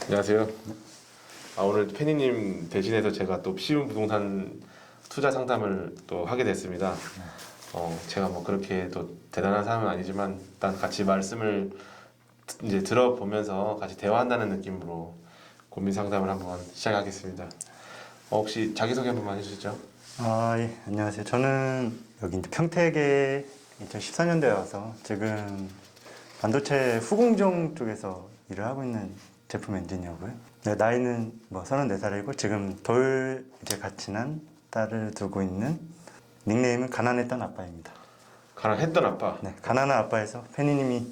안녕하세요. 오늘 페니님 대신해서 제가 또 쉬운 부동산 투자 상담을 또 하게 됐습니다. 제가 뭐 그렇게 또 대단한 사람은 아니지만 일단 같이 말씀을 이제 들어보면서 같이 대화한다는 느낌으로 고민 상담을 한번 시작하겠습니다. 혹시 자기소개 한 번만 해주시죠. 예, 안녕하세요. 저는 여기 이제 평택에 2014년도에 와서 지금 반도체 후공정 쪽에서 일을 하고 있는 제품 엔지니어고요. 네, 나이는 뭐 34살이고 지금 돌 이제 같이 난 딸을 두고 있는 닉네임은 가난했던 아빠입니다. 가난했던 아빠. 네, 가난한 아빠에서 페니님이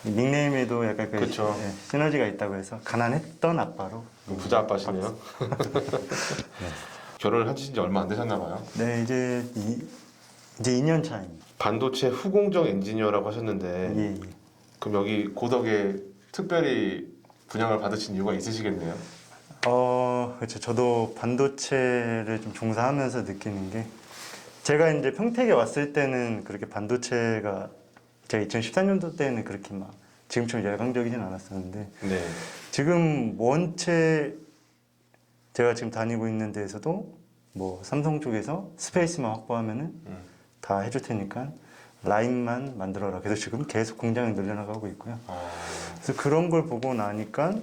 닉네임에도 약간 그쵸. 시너지가 있다고 해서 가난했던 아빠로. 부자 아빠시네요. 결혼을 하신 지 얼마 안 되셨나 봐요. 네, 이제 2년 차입니다. 반도체 후공정 엔지니어라고 하셨는데 예, 예. 그럼 여기 고덕에 특별히 분양을 받으신 이유가 있으시겠네요. 그렇죠. 저도 반도체를 좀 종사하면서 느끼는 게 제가 이제 평택에 왔을 때는 그렇게 반도체가 제가 2014년도 때는 그렇게 막 지금처럼 열광적이진 않았었는데 네. 지금 원체 제가 지금 다니고 있는 데에서도 뭐 삼성 쪽에서 스페이스만 확보하면은 다 해줄 테니까 라인만 만들어라. 그래서 지금 계속 공장을 늘려나가고 있고요. 그래서 그런 걸 보고 나니까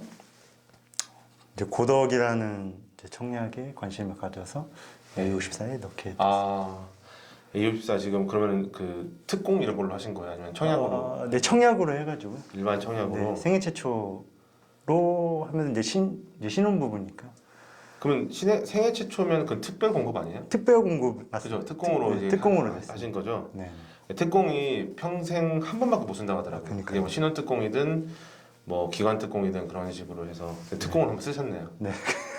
이제 고덕이라는 이제 청약에 관심을 가져서 A54에 넣게 됐어요. A54 지금 그러면 그 특공 이런 걸로 하신 거예요? 아니면 청약으로? 네, 청약으로 해가지고 일반 청약으로? 네, 생애 최초로 하면 이제 신혼부부니까 그러면 생애 최초면 그 특별 공급 아니에요? 특별 공급 맞습니다. 그죠? 특공으로 이제 특공으로 됐어요. 하신 거죠? 네. 특공이 평생 한 번밖에 못 쓴다고 하더라고요. 그러니까요. 그게 뭐 신혼 특공이든 뭐 기관 특공이든 그런 식으로 해서 특공을 한번 쓰셨네요. 네.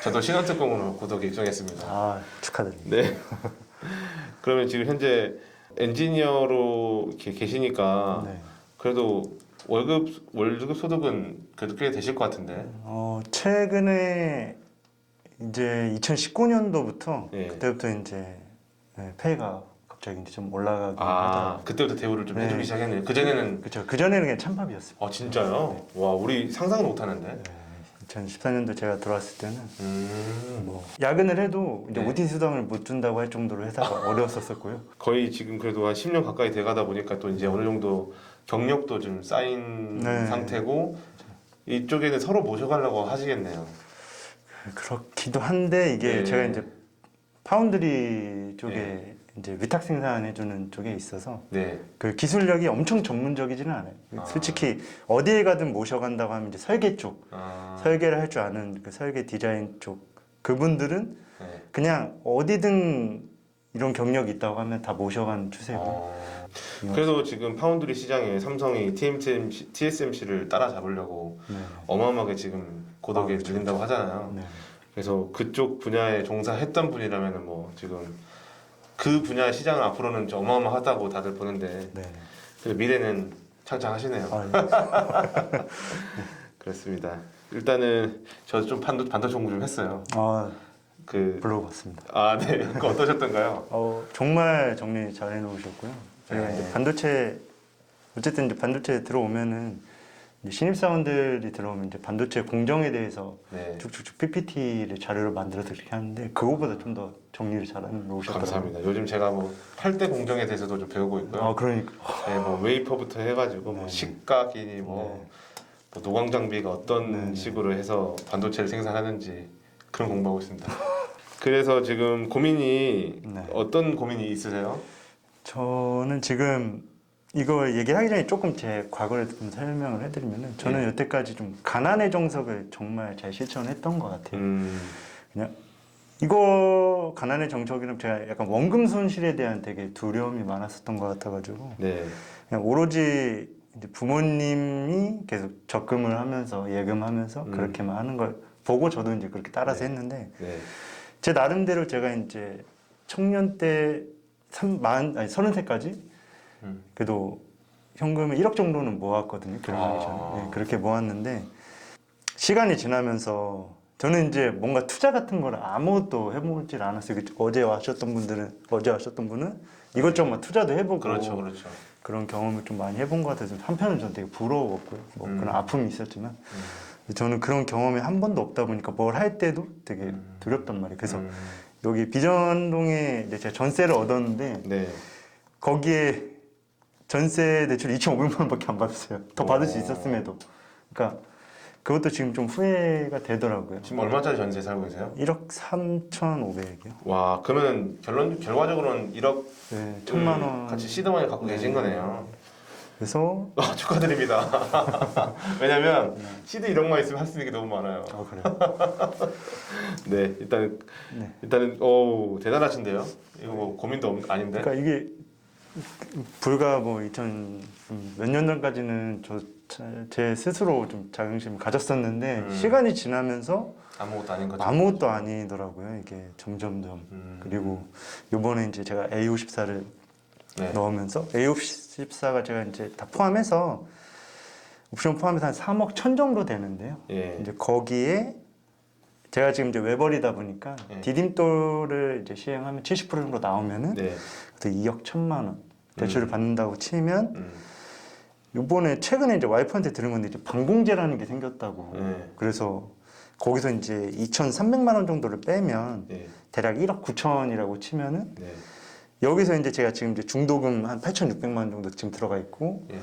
저도 신혼 특공으로 고덕에 입성했습니다. 축하드립니다. 네. 그러면 지금 현재 엔지니어로 이렇게 계시니까 네. 그래도 월급 소득은 그래도 꽤 되실 것 같은데. 최근에 이제 2019년도부터 예. 그때부터 이제 페이가 갑자기 이제 좀 올라가기 하더라고요. 그때부터 대우를 좀 네. 해주기 시작했네요. 그전에는. 그렇죠. 그 전에는 그냥 찬밥이었어요. 진짜요? 와, 우리 상상을 못 하는데. 2014년도 제가 들어왔을 때는 뭐 야근을 해도 이제 네. OT 수당을 못 준다고 할 정도로 회사가 어려웠었고요. 거의 지금 그래도 한 10년 가까이 돼가다 보니까 또 이제 어느 정도 경력도 좀 쌓인 네. 상태고 이쪽에는 서로 모셔가려고 하시겠네요. 그렇기도 한데 이게 네. 제가 이제 파운드리 쪽에 이제 위탁 생산해주는 쪽에 있어서 네. 그 기술력이 엄청 전문적이지는 않아요. 솔직히 어디에 가든 모셔간다고 하면 이제 설계 쪽, 설계를 할 줄 아는 그 설계 디자인 쪽 그분들은 네. 그냥 어디든 이런 경력이 있다고 하면 다 모셔간 추세고. 그래도 지금 파운드리 시장에 삼성이 TSMC를 따라잡으려고 어마어마하게 지금 고덕에 밀린다고 하잖아요. 네. 그래서 그쪽 분야에 종사했던 분이라면 뭐 지금 그 분야 시장은 앞으로는 좀 어마어마하다고 다들 보는데 네. 그래서 미래는 창창하시네요. 예. 그렇습니다. 일단은 저 좀 반도체 공부 좀 했어요. 불러봤습니다. 네. 그거 어떠셨던가요? 정말 정리 잘 해놓으셨고요. 저희가 네. 이제 반도체 어쨌든 이제 반도체 들어오면은 이제 신입사원들이 들어오면 이제 반도체 공정에 대해서 네. 쭉쭉쭉 PPT를 자료를 만들어서 이렇게 하는데 그거보다 좀 더 정리를 잘 해놓으셨더라고요. 감사합니다. 요즘 제가 뭐 8대 공정에 대해서도 좀 배우고 있고요. 그러니까. 네, 뭐 웨이퍼부터 해가지고 뭐 식각이니 뭐 노광 장비가 어떤 식으로 해서 반도체를 생산하는지 그런 공부하고 있습니다. 그래서 지금 고민이 어떤 고민이 있으세요? 저는 지금 이거 얘기하기 전에 조금 제 과거를 좀 설명을 해드리면은 저는 여태까지 좀 가난의 정석을 정말 잘 실천했던 것 같아요. 그냥 이거 가난의 정석이랑 제가 약간 원금 손실에 대한 되게 두려움이 많았었던 것 같아가지고 그냥 오로지 이제 부모님이 계속 적금을 하면서 예금하면서 그렇게만 하는 걸 보고 저도 이제 그렇게 따라서 했는데 제 나름대로 제가 이제 청년 때 30살까지 그래도 현금을 1억 정도는 모았거든요. 결혼하기 전에. 그렇게 모았는데 시간이 지나면서 저는 이제 뭔가 투자 같은 걸 아무것도 해보질 않았어요. 어제 왔었던 분은 이것저것 투자도 해보고 그렇죠. 그런 경험을 좀 많이 해본 것 같아서 한편은 저는 되게 부러웠고요. 뭐 그런 아픔이 있었지만 저는 그런 경험이 한 번도 없다 보니까 뭘 할 때도 되게 두렵단 말이에요. 그래서 여기 비전동에 이제 제가 전세를 얻었는데 네. 거기에 전세 대출 2,500만 원밖에 안 받았어요. 더 받을 수 있었음에도. 그러니까 그것도 지금 좀 후회가 되더라고요. 지금 얼마짜리 전세 살고 계세요? 1억 3,500이요. 와, 그러면 결과적으로는 1억 네, 1,000만 원. 같이 시드머니 갖고 계신 거네요. 그래서 축하드립니다. 왜냐면 시드 1억만 있으면 할 수 있는 게 너무 많아요. 그래요. 네, 네. 일단은 대단하신데요. 이거 뭐 고민도 아닌데. 그러니까 이게 불과 뭐 2000 몇 년 전까지는 제 스스로 좀 자긍심 가졌었는데 시간이 지나면서 아무것도 아닌 거죠. 아무것도 아니더라고요. 이게 점점점. 그리고 요번에 이제 제가 A54를 네. 넣으면서 A54가 제가 이제 다 포함해서 옵션 포함해서 한 3억 1천 정도 되는데요. 예. 이제 거기에 제가 지금 이제 외벌이다 보니까 네. 디딤돌을 이제 시행하면 70% 정도 나오면은 네. 그래서 2억 1천만 원 대출을 받는다고 치면 음. 요번에 최근에 이제 와이프한테 들은 건데 이제 방공제라는 게 생겼다고. 네. 그래서 거기서 이제 2,300만 원 정도를 빼면 네. 대략 1억 9천이라고 치면은 네. 여기서 이제 제가 지금 이제 중도금 한 8,600만 원 정도 지금 들어가 있고 예.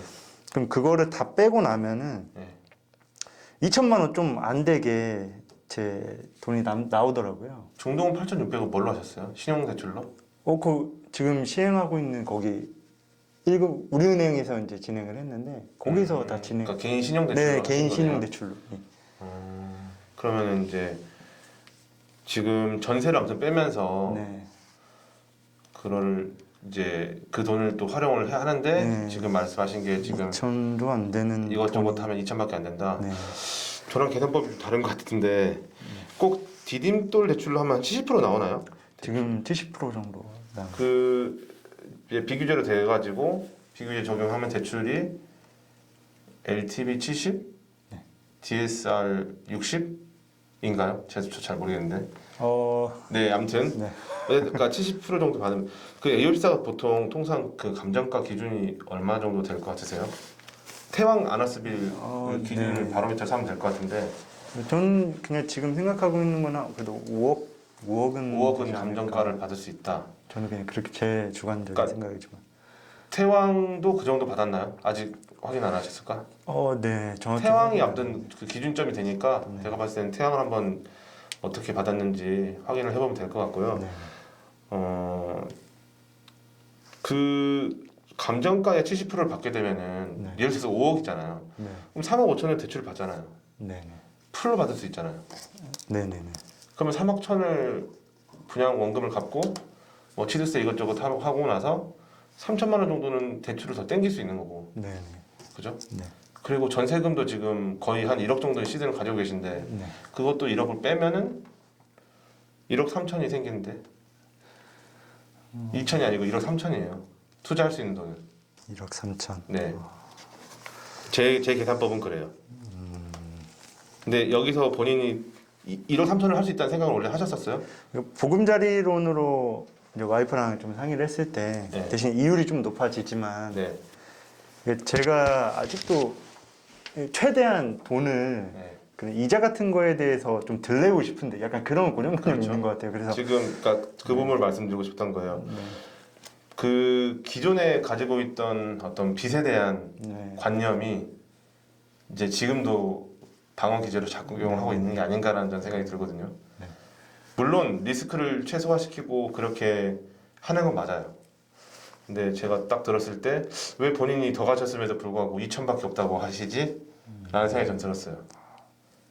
그럼 그거를 다 빼고 나면은 예. 2천만 원 좀 안 되게 제 돈이 나오더라고요. 중동은 8,600원 뭘로 하셨어요? 신용대출로? 그 지금 시행하고 있는 거기 1급 우리은행에서 이제 진행을 했는데 거기서 다 진행. 그러니까 개인 신용대출로 네, 하신 개인 거네요? 신용대출로. 네. 그러면 이제 지금 전세를 아무튼 빼면서 네. 그거를 이제 그 돈을 또 활용을 해야 하는데 네. 지금 말씀하신 게 지금 2천도 안 되는 이것저것 돈이- 하면 2천밖에 안 된다. 네. 저랑 계산법이 다른 것 같은데 꼭 디딤돌 대출로 하면 70% 나오나요? 지금 70% 정도. 그 이제 비규제로 돼가지고 비규제 적용하면 대출이 LTV 70, 네. DSR 60인가요? 제가 잘 모르겠는데. 어, 네, 아무튼 네. 그러니까 70% 정도 받으면 그 A54가 보통 통상 그 감정가 기준이 얼마 정도 될 것 같으세요? 태왕 아나스빌 그 기준을 네. 바로미터 삼으면 될 것 같은데 저는 그냥 지금 생각하고 있는 거나 그래도 5억은 5억은 감정가를 받을 수 있다. 저는 그냥 그렇게 제 주관적인 그러니까 생각이지만. 태왕도 그 정도 받았나요? 아직 확인 안 하셨을까? 네, 정확히. 태왕이 확인- 아무튼 그 기준점이 되니까 네. 제가 봤을 때는 태왕을 한번 어떻게 받았는지 확인을 해보면 될 것 같고요. 네. 그 감정가의 70%를 받게 되면은 네. 예를 들어서 5억이잖아요. 네. 그럼 3억 5천을 대출을 받잖아요. 네. 풀로 받을 수 있잖아요. 네. 네. 네. 그러면 3억 천을 분양 원금을 갚고 뭐 치드세 이것저것 하고 나서 3천만 원 정도는 대출을 더 땡길 수 있는 거고, 네. 네. 그죠? 네. 그리고 전세금도 지금 거의 한 1억 정도의 시드를 가지고 계신데 네. 그것도 1억을 빼면은 1억 3천이 생기는데 2천이 아니고 1억 3천이에요. 투자할 수 있는 돈은. 1억 3천. 네. 제 계산법은 그래요. 근데 여기서 본인이 1억 3천을 할 수 있다는 생각을 원래 하셨었어요? 보금자리론으로 이제 와이프랑 좀 상의를 했을 때 네. 대신 이율이 좀 높아지지만 네. 제가 아직도 최대한 돈을 네. 그 이자 같은 거에 대해서 좀 덜 내고 싶은데 약간 그런 고정관념이 그렇죠. 있는 것 같아요. 그래서 지금 그러니까 그 부분을 말씀드리고 싶던 거예요. 네. 그 기존에 가지고 있던 어떤 빚에 대한 네. 관념이 이제 지금도 방어 기제로 작용하고 있는 게 아닌가라는 전 생각이 들거든요. 네. 물론 리스크를 최소화시키고 그렇게 하는 건 맞아요. 근데 제가 딱 들었을 때 왜 본인이 더 가셨음에도 불구하고 2천밖에 없다고 하시지? 라는 생각이 전 들었어요.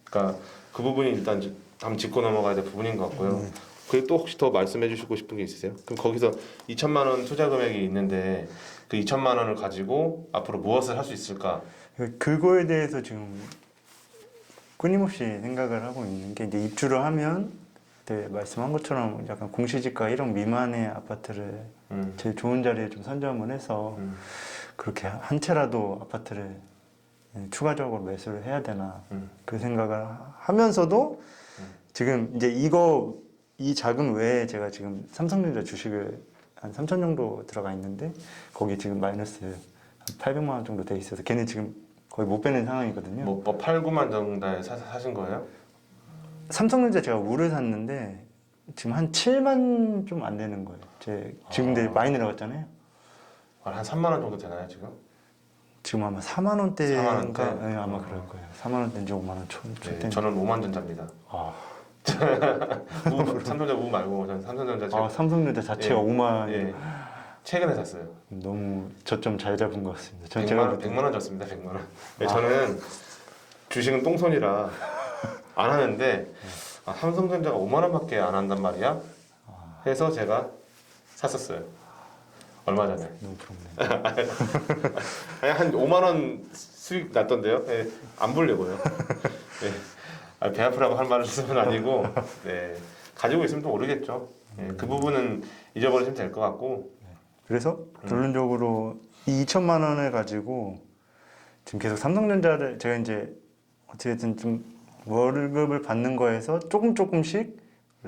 그러니까 그 부분이 일단 한번 짚고 넘어가야 될 부분인 것 같고요. 그리고 또 혹시 더 말씀해 주시고 싶은 게 있으세요? 그럼 거기서 2천만 원 투자 금액이 있는데 그 2천만 원을 가지고 앞으로 무엇을 할 수 있을까? 그거에 대해서 지금 끊임없이 생각을 하고 있는 게 이제 입주를 하면 그때 말씀한 것처럼 약간 공시지가 1억 미만의 아파트를 제일 좋은 자리에 좀 선점을 해서 그렇게 한 채라도 아파트를 추가적으로 매수를 해야 되나 그 생각을 하면서도 지금 이제 이 자금 외에 제가 지금 삼성전자 주식을 한 3천 정도 들어가 있는데 거기 지금 마이너스 한 800만 원 정도 돼 있어서 걔는 지금 거의 못 빼는 상황이거든요. 뭐 8, 9만 정도에 사신 거예요? 삼성전자 제가 우를 샀는데 지금 한 7만 좀 안 되는 거예요. 지금 근데 많이 내려갔잖아요. 한 3만 원 정도 되나요 지금? 지금 아마 4만 원대인가 4만 원대? 네, 아마 그럴 거예요. 4만 원대인지 5만 원 네, 저는 5만 전자입니다. 아, 삼성전자 우 말고 저는 삼성전자 지금 삼성전자 자체가 예. 5만 예. 최근에 샀어요. 너무 저점 잘 잡은 것 같습니다. 100만 원 줬습니다. 100만 원. 네, 아. 저는 주식은 똥손이라 안 하는데 삼성전자가 5만 원밖에 안 한단 말이야. 해서 제가 샀었어요. 얼마 전에. 너무 부럽네요. 아니, 한 5만 원 수익 났던데요. 예, 안 보려고요. 예. 배 아프라고 할 말씀은 아니고 네. 가지고 있으면 또 오르겠죠. 예, 그 부분은 잊어버리시면 될 것 같고. 그래서 결론적으로 이 2천만 원을 가지고 지금 계속 삼성전자를 제가 이제 어쨌든 좀 월급을 받는 거에서 조금씩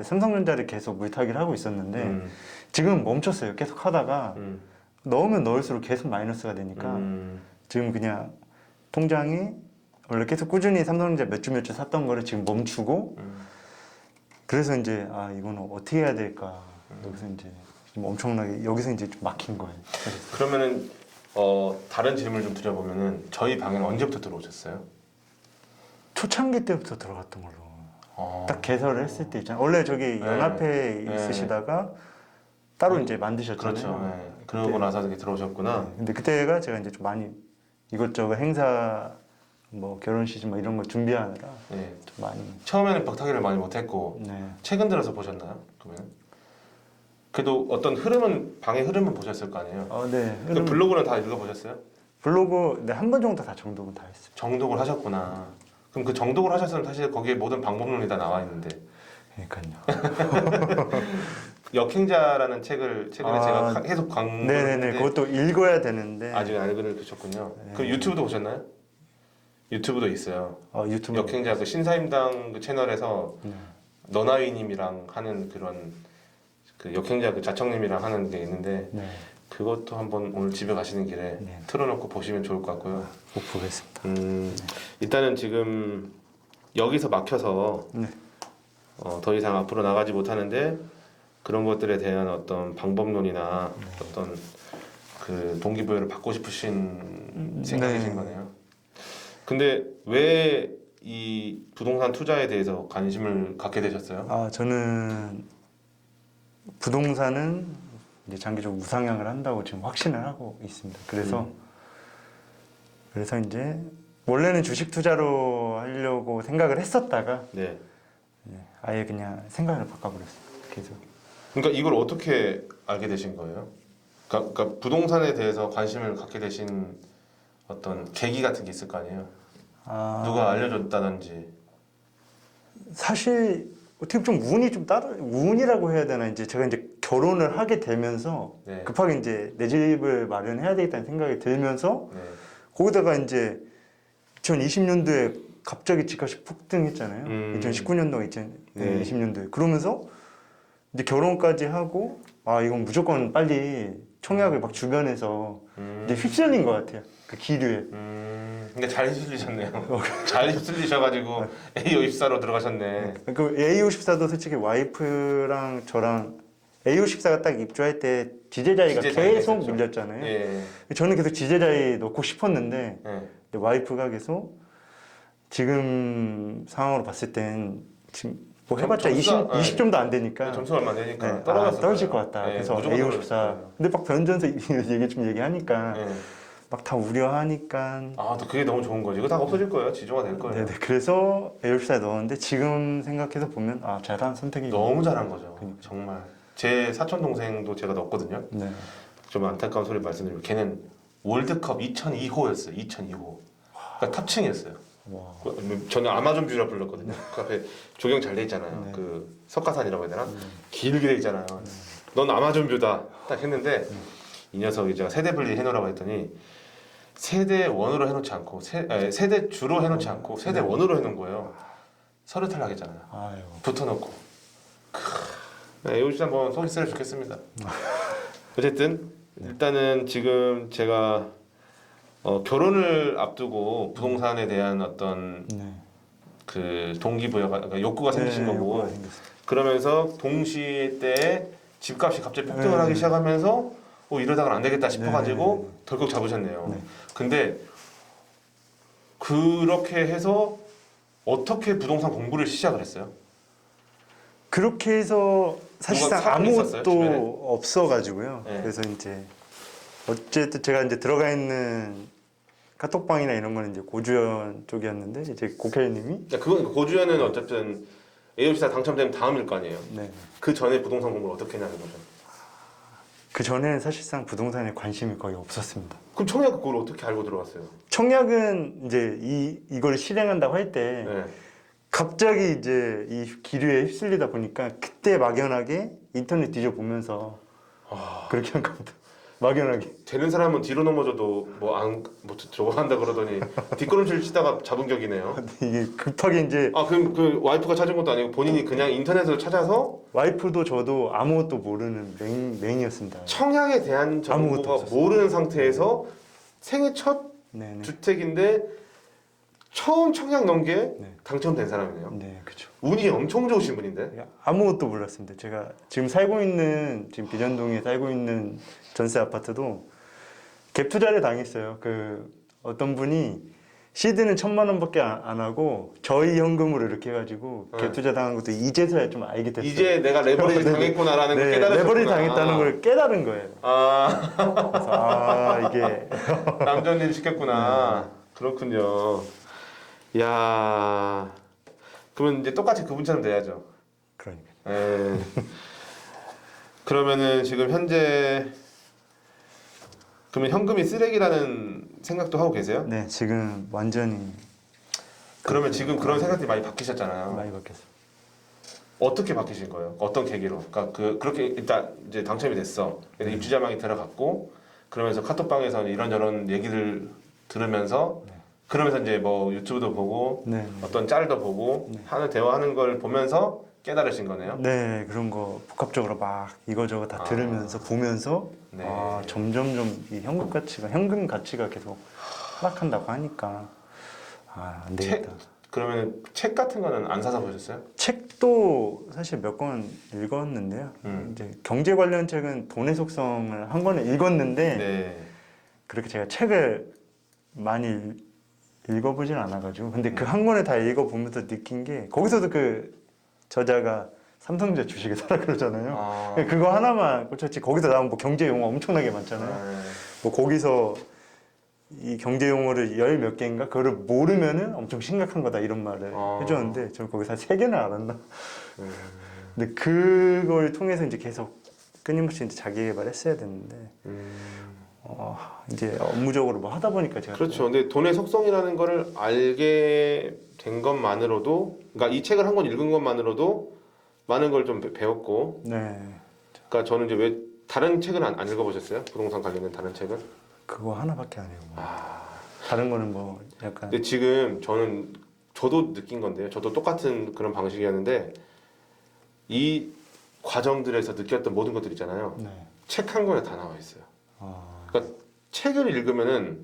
삼성전자를 계속 물타기를 하고 있었는데 지금 멈췄어요. 계속 하다가 넣으면 넣을수록 계속 마이너스가 되니까 지금 그냥 통장이 원래 계속 꾸준히 삼성전자 몇 주 샀던 거를 지금 멈추고 그래서 이제 이거는 어떻게 해야 될까 여기서 이제 좀 엄청나게 여기서 이제 좀 막힌 거예요. 그러면은 다른 질문을 좀 드려보면은 저희 방에는 언제부터 들어오셨어요? 초창기 때부터 들어갔던 걸로 어. 딱 개설을 했을 때 있잖아요. 원래 저기 연합회에 네. 있으시다가 따로 이제 만드셨잖아요. 그렇죠. 네. 그러고 나서 이렇게 들어오셨구나. 네. 근데 그때가 제가 이제 좀 많이 이것저것 행사 뭐 결혼식 뭐 이런 거 준비하느라 네. 좀 많이 처음에는 벽타기를 많이 못했고 네. 최근 들어서 보셨나요? 그러면 그래도 어떤 방의 흐름은 보셨을 거 아니에요? 네. 그 블로그는 다 읽어보셨어요? 블로그 네, 한 번 정도 다 정독은 다 했어요. 정독을 하셨구나. 그럼 그 정독을 하셨으면 사실 거기에 모든 방법론이 다 나와 있는데 그러니까요. 역행자라는 책을 최근에 제가 계속 강조를 네네네. 했는데 그것도 읽어야 되는데 아직 안 읽으셨군요. 네. 그 유튜브도 보셨나요? 유튜브도 있어요. 유튜브 역행자 그 신사임당 그 채널에서 네. 너나위님이랑 하는 그런 그 역행자 그 자청님이랑 하는 게 있는데 네. 그것도 한번 오늘 집에 가시는 길에 네. 틀어놓고 보시면 좋을 것 같고요. 꼭 보겠습니다. 일단은 지금 여기서 막혀서 네. 더 이상 앞으로 나가지 못하는데 그런 것들에 대한 어떤 방법론이나 어떤 그 동기부여를 받고 싶으신 생각이신 네. 거네요. 근데 왜 이 부동산 투자에 대해서 관심을 갖게 되셨어요? 저는 부동산은 이제 장기적으로 우상향을 한다고 지금 확신을 하고 있습니다. 그래서 이제 원래는 주식 투자로 하려고 생각을 했었다가 네. 아예 그냥 생각을 바꿔버렸어요. 계속. 그러니까 이걸 어떻게 알게 되신 거예요? 그러니까 부동산에 대해서 관심을 갖게 되신 어떤 계기 같은 게 있을 거 아니에요? 누가 알려줬다든지. 사실 어떻게 좀 운이 좀 운이라고 해야 되나 이제 제가 이제 결혼을 하게 되면서 네. 급하게 이제 내 집을 마련해야 되겠다는 생각이 들면서 네. 거기다가 이제 2020년도에 갑자기 집값이 폭등했잖아요. 2019년도, 네. 2020년도에 그러면서 이제 결혼까지 하고 이건 무조건 빨리 청약을 막 주변에서 이제 휩쓸린 것 같아요. 그 기류에. 근데 잘 휩쓸리셨네요. 잘 휩쓸리셔가지고 A54로 들어가셨네. 그 A54도 솔직히 와이프랑 저랑 A54가 딱 입주할 때 지제자리가 지제자리가 계속 있었죠. 밀렸잖아요. 예. 저는 계속 지제자리 넣고 싶었는데 예. 와이프가 계속 지금 상황으로 봤을 땐 지금 뭐 해봤자 점수가, 20 정도 안 되니까 점수가 얼마 안 되니까 네, 떨어졌을 떨어질 거예요. 것 같다. 예, 그래서 무조건 떨어졌을 A54. 거예요. 근데 막 변전서 얘기하니까 예. 막 다 우려하니까. 또 그게 너무 좋은 거지. 이거 다 없어질 거예요. 지조가 될 거예요. 네네. 그래서 A54에 넣었는데 지금 생각해서 보면 잘한 선택이. 너무 잘한 거죠. 그러니까. 정말. 제 사촌 동생도 제가 넣었거든요. 네. 좀 안타까운 소리 말씀드리면 걔는 월드컵 2002호였어요. 2002호. 그러니까 탑층이었어요. 와. 저는 아마존 뷰라 불렀거든요. 그 앞에 조경 잘 돼 있잖아요. 네. 그 석가산이라고 해야 되나? 길게 돼 있잖아요. 넌 아마존 뷰다. 딱 했는데 이 녀석이 제가 세대 분리 해놓으라고 했더니 세대 원으로 해놓지 않고 세대 주로 해놓지 않고 세대 원으로 해놓은 거예요. 서류 탈락했잖아요. 아유. 붙어놓고. 네, 요즘 한번 속이 쓰려 좋겠습니다. 어쨌든 일단은 지금 제가 결혼을 앞두고 부동산에 대한 어떤 네. 그 동기부여가 그러니까 욕구가 생기신 네, 거고 욕구가 생겼어요. 그러면서 동시에 때에 집값이 갑자기 폭등을 네. 하기 시작하면서 이러다가는 안 되겠다 싶어가지고 네. 덜컥 잡으셨네요. 네. 근데 그렇게 해서 어떻게 부동산 공부를 시작을 했어요? 그렇게 해서 사실상 사람이 있었어요, 주변에? 아무것도 없어가지고요. 네. 그래서 이제 어쨌든 제가 이제 들어가 있는 카톡방이나 이런 거는 이제 고주현 쪽이었는데 이제 고켈님이 그건 고주현은 어쨌든 AOC사 당첨되면 다음일 거 아니에요. 네. 그 전에 부동산 공부를 어떻게 했냐는 거죠. 그 전에는 사실상 부동산에 관심이 거의 없었습니다. 그럼 청약 그걸 어떻게 알고 들어갔어요? 청약은 이제 이걸 실행한다고 할 때 네. 갑자기 이제 이 기류에 휩쓸리다 보니까 그때 막연하게 인터넷 뒤져보면서 그렇게 한 겁니다. 막연하게. 되는 사람은 뒤로 넘어져도 저거 한다 그러더니 뒷걸음질 치다가 잡은 격이네요. 이게 급하게 이제 그럼 그 와이프가 찾은 것도 아니고 본인이 그냥 인터넷으로 찾아서 와이프도 저도 아무것도 모르는 맹이었습니다. 청약에 대한 아무것도 정보가 없었어요. 모르는 상태에서 생애 첫 네네. 주택인데 처음 청약 넣은 게 네. 당첨된 사람이네요. 네, 그렇죠. 운이 엄청 좋으신 분인데. 아무것도 몰랐습니다. 제가 지금 지금 비전동에 살고 있는 전세 아파트도 갭 투자를 당했어요. 그 어떤 분이 시드는 1,000만 원밖에 안 하고 저희 현금으로 이렇게 해가지고 네. 갭 투자 당한 것도 이제서야 좀 알게 됐어요. 이제 내가 레버리지 네, 당했구나라는 걸 네, 깨달으셨구나. 레버리지 당했다는 걸 깨달은 거예요. 그래서 이게 남전일 시켰구나. 그렇군요. 야, 그러면 이제 똑같이 그분처럼 돼야죠. 그러니까 에. 그러면은 지금 현재 그러면 현금이 쓰레기라는 생각도 하고 계세요? 네, 지금 완전히 그러면 지금 그런 생각들이 많이 바뀌셨잖아요. 많이 바뀌었어요. 어떻게 바뀌신 거예요? 어떤 계기로? 그러니까 그렇게 일단 이제 당첨이 됐어. 그래서 입주자망이 들어갔고 그러면서 카톡방에서 이런저런 얘기를 들으면서 그러면서 이제 뭐 유튜브도 보고 네. 어떤 짤도 보고 하는 대화하는 걸 보면서 깨달으신 거네요. 네, 그런 거 복합적으로 막 이거저거 다 들으면서 보면서 네. 점점점 이 현금 가치가 계속 하락한다고 하니까 안 되겠다. 그러면 책 같은 거는 안 사서 보셨어요? 책도 사실 몇 권 읽었는데요. 이제 경제 관련 책은 돈의 속성을 한 권을 읽었는데 네. 그렇게 제가 책을 많이 읽어보진 않아가지고 근데 그 한 권을 다 읽어보면서 느낀 게 거기서도 그 저자가 삼성전자 주식에 사라 그러잖아요. 그거 하나만 꽂혔지 거기서 나온 뭐 경제 용어 엄청나게 많잖아요. 뭐 거기서 이 경제 용어를 열 몇 개인가 그거를 모르면은 엄청 심각한 거다 이런 말을 해줬는데 저는 거기서 한 3개는 알았나. 근데 그걸 통해서 이제 계속 끊임없이 이제 자기 개발했어야 됐는데 이제 업무적으로 뭐 하다 보니까 제가 그렇죠. 근데 돈의 속성이라는 거를 알게 된 것만으로도, 그러니까 이 책을 한 권 읽은 것만으로도 많은 걸 좀 배웠고, 네 그러니까 저는 이제 왜 다른 책은 안 읽어보셨어요? 부동산 관련된 다른 책은? 그거 하나밖에 안 해요. 다른 거는 뭐 약간 근데 지금 저도 느낀 건데요. 저도 똑같은 그런 방식이었는데 이 과정들에서 느꼈던 모든 것들 있잖아요. 네. 책 한 권에 다 나와 있어요. 그러니까 책을 읽으면은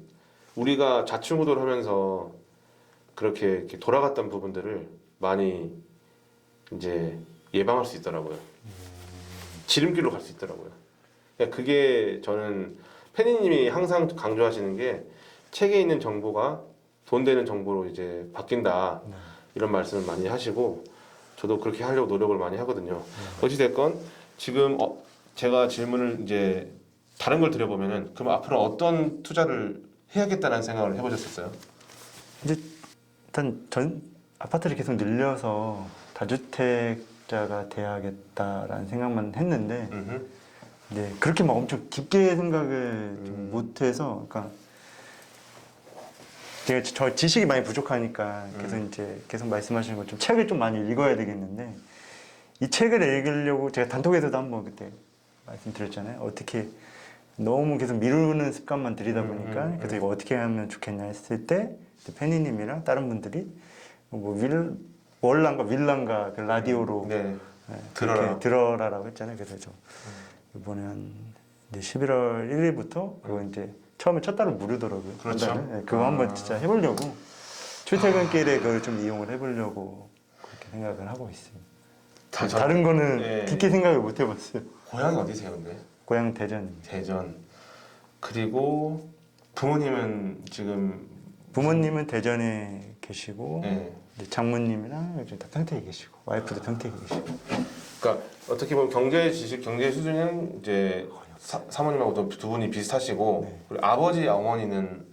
우리가 좌충우돌 하면서 그렇게 이렇게 돌아갔던 부분들을 많이 이제 예방할 수 있더라고요. 지름길로 갈 수 있더라고요. 그러니까 그게 저는 페니님이 항상 강조하시는 게 책에 있는 정보가 돈 되는 정보로 이제 바뀐다 이런 말씀을 많이 하시고 저도 그렇게 하려고 노력을 많이 하거든요. 어찌됐건 지금 제가 질문을 이제 다른 걸 드려보면은 그럼 앞으로 어떤 투자를 해야겠다는 생각을 해보셨었어요? 이제 일단 아파트를 계속 늘려서 다주택자가 돼야겠다라는 생각만 했는데 네, 그렇게 막 엄청 깊게 생각을 좀 못해서 그러니까 제가 저 지식이 많이 부족하니까 계속 말씀하시는 것처럼 책을 좀 많이 읽어야 되겠는데 이 책을 읽으려고 제가 단톡에서도 한번 그때 말씀드렸잖아요. 어떻게 너무 계속 미루는 습관만 들이다 보니까 그래서 이거 어떻게 하면 좋겠냐 했을 때 페니님이랑 다른 분들이 뭐 월란가 윌란가 그 라디오로 네. 들어라라고 했잖아요. 그래서 저 이번에 한 이제 11월 1일부터 그거 이제 처음에 첫 달은 무료더라고요. 그렇죠. 한 달에. 네, 그거 한번 진짜 해보려고 출퇴근길에 그걸 좀 이용을 해보려고 그렇게 생각을 하고 있습니다. 다른 거는 네. 깊게 생각을 못 해봤어요. 고향이 어디세요, 근데? 고향 대전입니다. 대전. 그리고 부모님은 지금 부모님은 대전에 계시고 네. 이제 장모님이랑 요즘 다 평택에 계시고 와이프도 평택에 계시고. 그러니까 어떻게 보면 경제 지식, 경제 수준은 이제 사모님하고 두 분이 비슷하시고 네. 그리고 아버지, 어머니는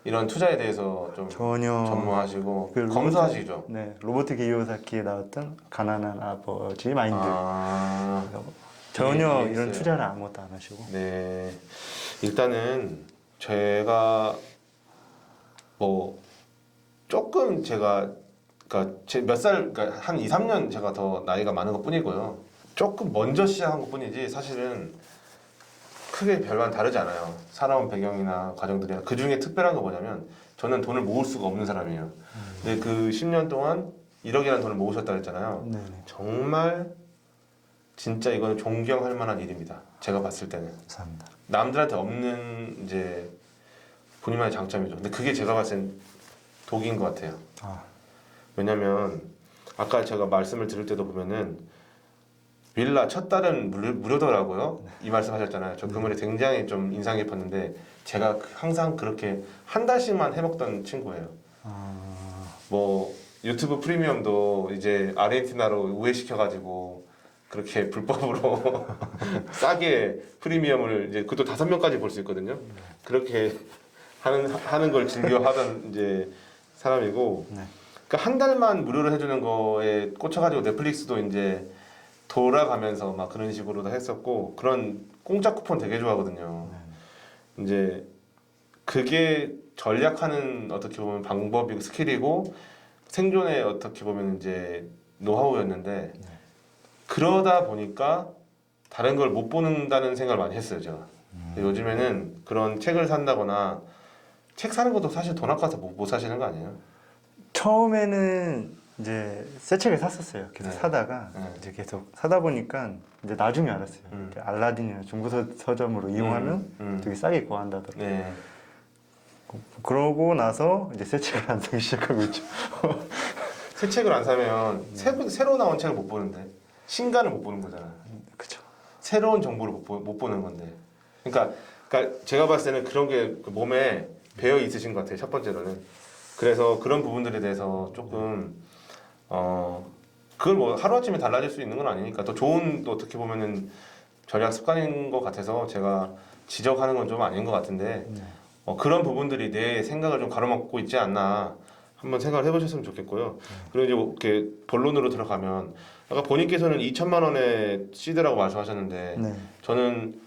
이런 투자에 대해서 좀 전혀 전무하시고 그 검소하시죠. 네, 로버트 기요사키에 나왔던 가난한 아버지 마인드. 아, 전혀 이게 이런 있어요. 투자를 아무것도 안 하시고. 네. 일단은 제가 뭐 조금 제가 그러니까 제 몇 살 그러니까 한 2, 3년 제가 더 나이가 많은 것뿐이고요. 조금 먼저 시작한 것뿐이지 사실은 크게 별반 다르지 않아요. 살아온 배경이나 과정들이나 그 중에 특별한 거 뭐냐면 저는 돈을 모을 수가 없는 사람이에요. 근데 그 10년 동안 1억이라는 돈을 모으셨다 그랬잖아요. 네네. 정말 진짜 이거는 존경할 만한 일입니다. 제가 봤을 때는 감사합니다. 남들한테 없는 이제 본인만의 장점이죠. 근데 그게 제가 봤을 땐 독인 것 같아요. 아, 왜냐면 아까 제가 말씀을 드릴 때도 보면은 빌라 첫 달은 무료더라고요. 이 말씀하셨잖아요. 저 그 말이 굉장히 좀 인상 깊었는데 제가 항상 그렇게 한 달씩만 해먹던 친구예요. 아, 뭐 유튜브 프리미엄도 이제 아르헨티나로 우회시켜가지고 그렇게 불법으로 싸게 프리미엄을 이제 그것도 5명까지 볼 수 있거든요. 그렇게 하는 걸 즐겨 하던 이제 사람이고, 네. 그러니까 한 달만 무료로 해주는 거에 꽂혀가지고 넷플릭스도 이제 돌아가면서 막 그런 식으로도 했었고 그런 공짜 쿠폰 되게 좋아하거든요. 이제 그게 전략하는 어떻게 보면 방법이고 스킬이고 생존의 어떻게 보면 이제 노하우였는데 그러다 보니까 다른 걸 못 본다는 생각을 많이 했어요 제가. 요즘에는 그런 책을 산다거나 책 사는 것도 사실 돈 아까워서 못 사시는 거 아니에요? 처음에는 이제 새 책을 샀었어요. 계속 네. 사다가 네. 이제 계속 사다 보니까 이제 나중에 알았어요. 이렇게 알라딘이나 중고 서점으로 이용하면 되게 싸게 구한다더라고요. 네. 그러고 나서 이제 새 책을 안 사기 시작하고 있죠. 새 책을 안 사면 새로 나온 책을 못 보는데 신간을 못 보는 거잖아요. 그렇죠. 새로운 정보를 못 보는 건데. 그러니까 제가 봤을 때는 그런 게 몸에 배어 있으신 것 같아요. 첫 번째로는. 그래서 그런 부분들에 대해서 조금 그걸 뭐 하루아침에 달라질 수 있는 건 아니니까 또 좋은 또 어떻게 보면은 전략 습관인 것 같아서 제가 지적하는 건 좀 아닌 것 같은데 그런 부분들이 내 생각을 좀 가로막고 있지 않나 한번 생각을 해보셨으면 좋겠고요. 그리고 이제 이렇게 본론으로 들어가면 아까 본인께서는 2천만 원의 시드라고 말씀하셨는데 네. 저는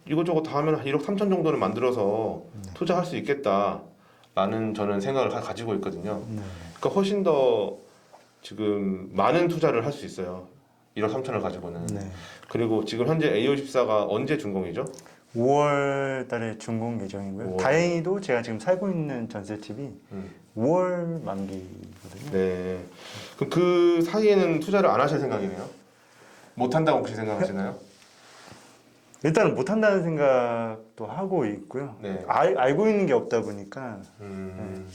이것저것 다 하면 한 1억 3천 정도는 만들어서 투자할 수 있겠다라는 저는 생각을 가지고 있거든요. 네. 그러니까 훨씬 더 지금 많은 투자를 할 수 있어요. 1억 3천을 가지고는. 네. 그리고 지금 현재 A54가 언제 준공이죠? 5월 달에 준공 예정이고요. 5월. 다행히도 제가 지금 살고 있는 전셋집이 5월 만기거든요. 네. 그럼 그 사이에는 투자를 안 하실 생각이네요? 못 한다고 혹시 생각하시나요? 일단은 못한다는 생각도 하고 있고요. 네. 알고 있는 게 없다 보니까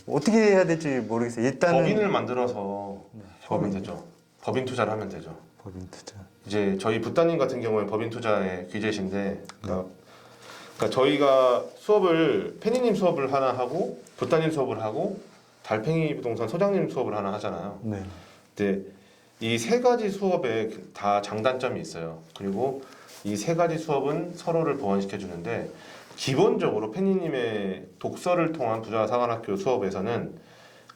어떻게 해야 될지 모르겠어요. 일단은 법인을 만들어서 하면 법인. 되죠. 법인 투자를 하면 되죠. 법인 투자. 이제 저희 붓다님 같은 경우에 법인 투자의 귀재신데, 그러니까 저희가 수업을 페니님 수업을 하나 하고 붓다님 수업을 하고 달팽이 부동산 소장님 수업을 하나 하잖아요. 네. 근데 이 세 가지 수업에 다 장단점이 있어요. 그리고 이 세 가지 수업은 서로를 보완시켜 주는데 기본적으로 페니님의 독서를 통한 부자사관학교 수업에서는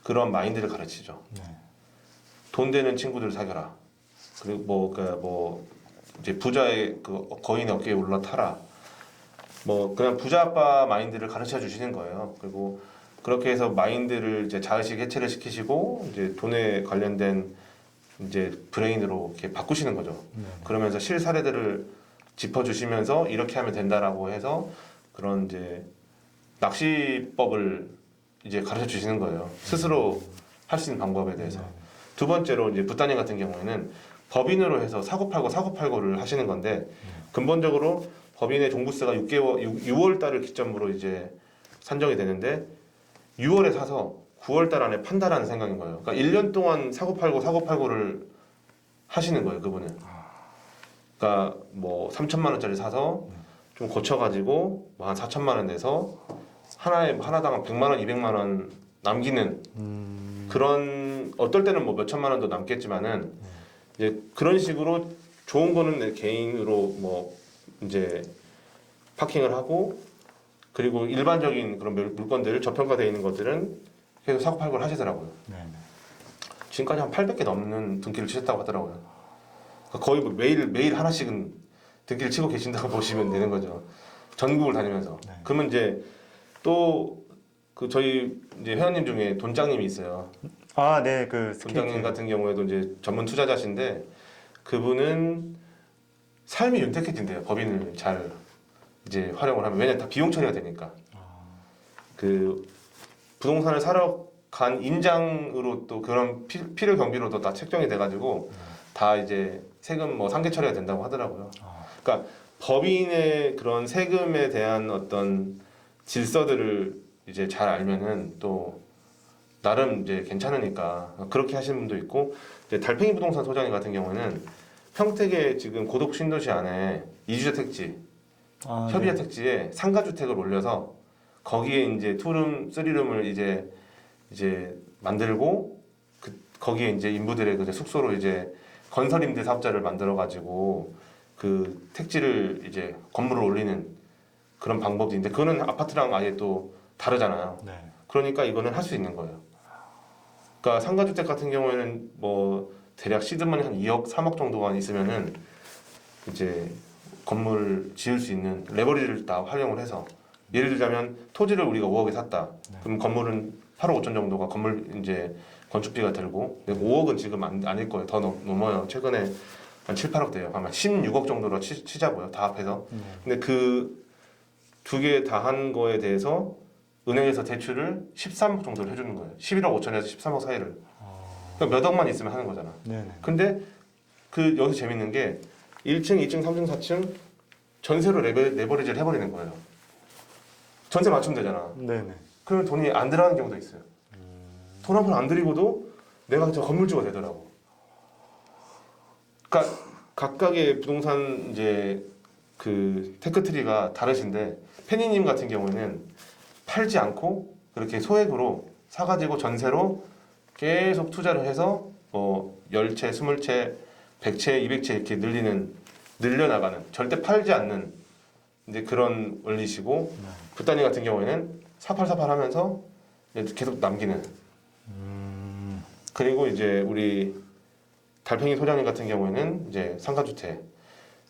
그런 마인드를 가르치죠. 네. 돈 되는 친구들 사겨라. 그리고 이제 부자의 그 거인의 어깨에 올라타라. 뭐 그냥 부자 아빠 마인드를 가르쳐 주시는 거예요. 그리고 그렇게 해서 마인드를 이제 자의식 해체를 시키시고 이제 돈에 관련된 이제 브레인으로 이렇게 바꾸시는 거죠. 그러면서 실 사례들을 짚어주시면서 이렇게 하면 된다라고 해서 그런 이제 낚시법을 이제 가르쳐 주시는 거예요. 스스로 할 수 있는 방법에 대해서. 두 번째로 이제 붓다님 같은 경우에는 법인으로 해서 사고팔고를 하시는 건데 근본적으로 법인의 종부세가 6월 달을 기점으로 이제 산정이 되는데 6월에 사서 9월 달 안에 판다라는 생각인 거예요. 그러니까 1년 동안 사고팔고를 하시는 거예요, 그분은. 그러니까 뭐 3천만 원짜리 사서 좀 고쳐가지고 뭐 한 4천만 원 내서 하나당 100만 원, 200만 원 남기는 그런 어떨 때는 뭐 몇천만 원도 남겠지만은 이제 그런 식으로 좋은 거는 내 개인으로 뭐 이제 파킹을 하고 그리고 일반적인 그런 물건들 저평가되어 있는 것들은 계속 사고팔고를 하시더라고요. 네네. 지금까지 한 800개 넘는 등기를 치셨다고 하더라고요. 그러니까 거의 뭐 매일 하나씩은 등기를 치고 계신다고 보시면 되는 거죠. 전국을 다니면서. 네. 그러면 이제 또 그 저희 이제 회원님 중에 돈장님이 있어요. 아, 네, 그 돈장님 스케이트. 같은 경우에도 이제 전문 투자자신데 그분은 삶이 윤택해진대요. 법인을 잘 이제 활용을 하면 왜냐 다 비용 처리가 되니까. 그 부동산을 사러 간 인장으로 또 그런 필요 경비로도 다 책정이 돼가지고 다 이제 세금 뭐 상계 처리가 된다고 하더라고요. 그러니까 법인의 그런 세금에 대한 어떤 질서들을 이제 잘 알면은 또 나름 이제 괜찮으니까 그렇게 하시는 분도 있고 이제 달팽이 부동산 소장님 같은 경우는 평택에 지금 고덕 신도시 안에 이주자 택지, 아, 협의자 네. 택지에 상가 주택을 올려서 거기에 이제 투룸, 쓰리룸을 이제 만들고 거기에 이제 인부들의 그 숙소로 이제 건설 임대 사업자를 만들어 가지고 그 택지를 이제 건물을 올리는 그런 방법도 있는데 그거는 아파트랑 아예 또 다르잖아요. 네. 그러니까 이거는 할 수 있는 거예요. 그러니까 상가주택 같은 경우에는 뭐 대략 시드머니 한 2억, 3억 정도가 있으면은 이제 건물 지을 수 있는 레버리지를 다 활용을 해서 예를 들자면 토지를 우리가 5억에 샀다. 그럼 건물은 8억 5천 정도가 건물 이제 건축비가 들고 근데 5억은 지금 아닐 거예요. 더 넘어요. 최근에 한 7, 8억 돼요. 아마 16억 정도로 치자고요. 다 합해서. 근데 그 두 개 다 한 거에 대해서 은행에서 대출을 13억 정도를 해주는 거예요. 11억 5천에서 13억 사이를. 그러니까 몇 억만 있으면 하는 거잖아. 네네. 근데 그 여기서 재밌는 게 1층, 2층, 3층, 4층 전세로 레버리지를 해버리는 거예요. 전세 맞추면 되잖아. 네네. 그러면 돈이 안 들어가는 경우도 있어요. 돈 한 푼 안 들이고도 내가 저 건물주가 되더라고. 그러니까 각각의 부동산 이제 그 테크트리가 다르신데 페니님 같은 경우에는 팔지 않고 그렇게 소액으로 사가지고 전세로 계속 투자를 해서 뭐 10채, 20채, 100채, 200채 이렇게 늘려나가는 절대 팔지 않는 이제 그런 원리시고 붓다니 같은 경우에는 사팔사팔 하면서 계속 남기는 그리고 이제 우리 달팽이 소장님 같은 경우에는 이제 상가주택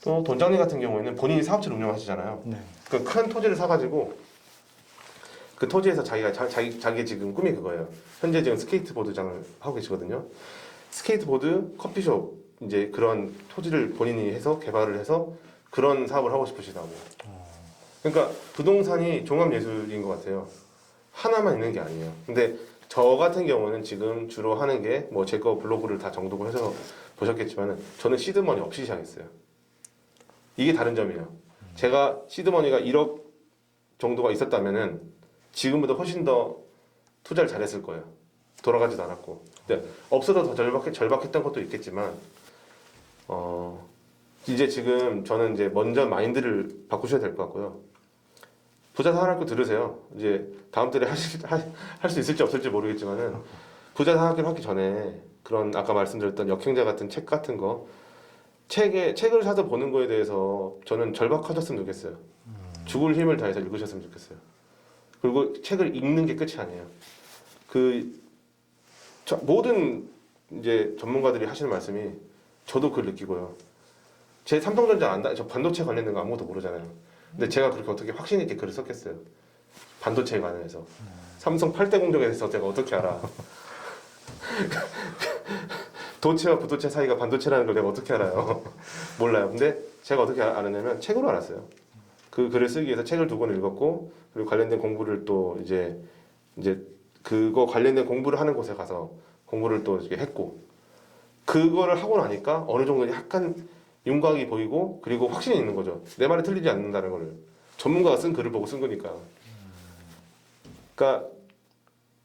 또 돈장님 같은 경우에는 본인이 사업체를 운영하시잖아요. 네. 그 큰 토지를 사가지고 그 토지에서 자기가 자기 지금 꿈이 그거예요. 현재 지금 스케이트보드장을 하고 계시거든요. 스케이트보드 커피숍 이제 그런 토지를 본인이 해서 개발을 해서 그런 사업을 하고 싶으시다고. 그러니까 부동산이 종합예술인 것 같아요. 하나만 있는 게 아니에요. 근데 저 같은 경우는 지금 주로 하는 게 뭐 제 거 블로그를 다 정독을 해서 보셨겠지만은 저는 시드머니 없이 시작했어요. 이게 다른 점이에요. 제가 시드머니가 1억 정도가 있었다면은 지금보다 훨씬 더 투자를 잘했을 거예요. 돌아가지도 않았고. 근데 없어도 더 절박했던 것도 있겠지만, 이제 지금 저는 이제 먼저 마인드를 바꾸셔야 될 것 같고요. 부자 산학교 들으세요. 이제 다음 달에 할 수 있을지 없을지 모르겠지만은 부자 산학교를 하기 전에 그런 아까 말씀드렸던 역행자 같은 책 같은 거 책을 사서 보는 거에 대해서 저는 절박하셨으면 좋겠어요. 죽을 힘을 다해서 읽으셨으면 좋겠어요. 그리고 책을 읽는 게 끝이 아니에요. 모든 이제 전문가들이 하시는 말씀이 저도 그걸 느끼고요. 제 삼성전자 저 반도체 관련된 거 아무것도 모르잖아요. 근데 제가 그렇게 어떻게 확신 있게 글을 썼겠어요. 반도체에 관해서. 삼성 8대 공정에 대해서 제가 어떻게 알아. 도체와 부도체 사이가 반도체라는 걸 내가 어떻게 알아요. 몰라요. 근데 제가 어떻게 알았냐면 책으로 알았어요. 그 글을 쓰기 위해서 책을 2권 읽었고 그리고 관련된 공부를 또 이제 그거 관련된 공부를 하는 곳에 가서 공부를 또 이렇게 했고 그거를 하고 나니까 어느 정도 약간 윤곽이 보이고 그리고 확신이 있는 거죠. 내 말이 틀리지 않는다는 걸 전문가가 쓴 글을 보고 쓴 거니까. 그러니까